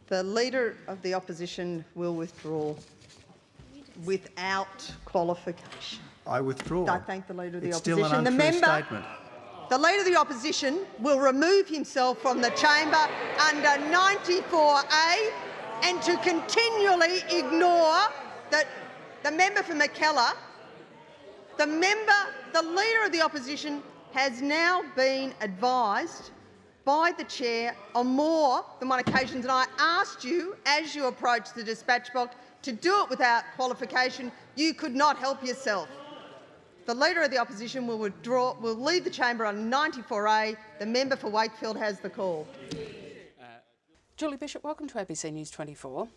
The Leader of the Opposition will withdraw without qualification. I withdraw. I thank the Leader of the It's Opposition. still an untrue statement. The Leader of the Opposition will remove himself from the chamber under 94A and to continually ignore the member for Mackellar. The Leader of the Opposition has now been advised by the chair on more than one occasion, and I asked you, as you approached the dispatch box, to do it without qualification. You could not help yourself. The Leader of the Opposition will leave the chamber on 94A. The member for Wakefield has the call. Julie Bishop, welcome to ABC News 24.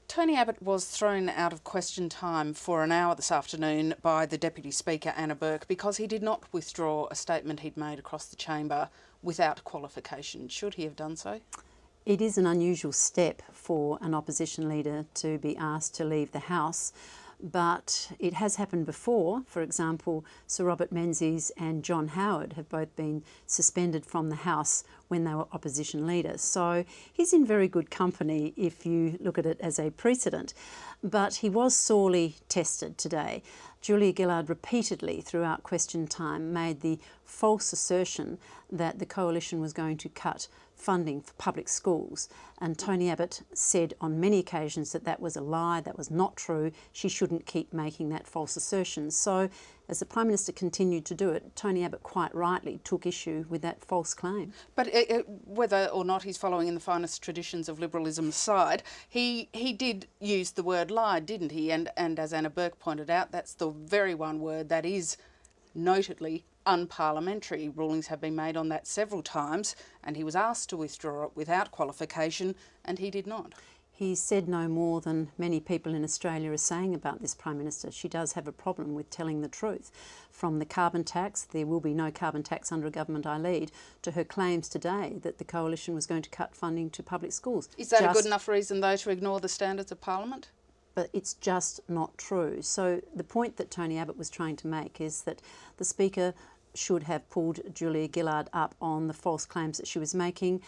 Tony Abbott was thrown out of question time for an hour this afternoon by the Deputy Speaker, Anna Burke, because he did not withdraw a statement he'd made across the chamber without qualification. Should he have done so? It is an unusual step for an opposition leader to be asked to leave the House, but it has happened before. For example, Sir Robert Menzies and John Howard have both been suspended from the House when they were opposition leaders. So he's in very good company if you look at it as a precedent. But he was sorely tested today. Julia Gillard repeatedly throughout question time made the false assertion that the Coalition was going to cut funding for public schools, and Tony Abbott said on many occasions that that was a lie, that was not true, she shouldn't keep making that false assertion. So as the Prime Minister continued to do it, Tony Abbott quite rightly took issue with that false claim. But whether or not he's following in the finest traditions of liberalism aside, he did use the word lie, didn't he? And as Anna Burke pointed out, that's the very one word that is notedly unparliamentary. Rulings have been made on that several times, and he was asked to withdraw it without qualification, and he did not. He said no more than many people in Australia are saying about this Prime Minister. She does have a problem with telling the truth. From the carbon tax, there will be no carbon tax under a government I lead, to her claims today that the Coalition was going to cut funding to public schools. Is that a good enough reason, though, to ignore the standards of Parliament? But it's just not true. So the point that Tony Abbott was trying to make is that the Speaker should have pulled Julia Gillard up on the false claims that she was making.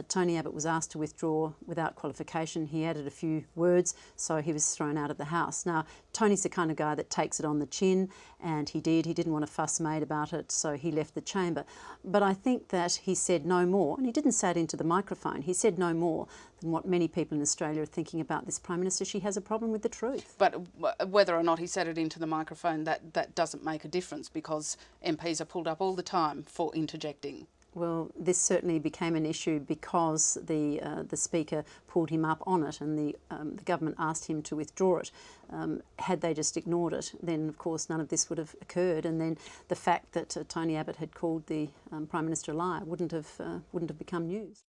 Tony Abbott was asked to withdraw without qualification. He added a few words, so he was thrown out of the House. Now, Tony's the kind of guy that takes it on the chin, and he did. He didn't want a fuss made about it, so he left the chamber. But I think that he said no more, and he didn't say it into the microphone, he said no more than what many people in Australia are thinking about this Prime Minister. She has a problem with the truth. But whether or not he said it into the microphone, that doesn't make a difference, because MPs are pulled up all the time for interjecting. Well, this certainly became an issue because the Speaker pulled him up on it, and the government asked him to withdraw it. Had they just ignored it, then of course none of this would have occurred, and then the fact that Tony Abbott had called the Prime Minister a liar wouldn't have become news.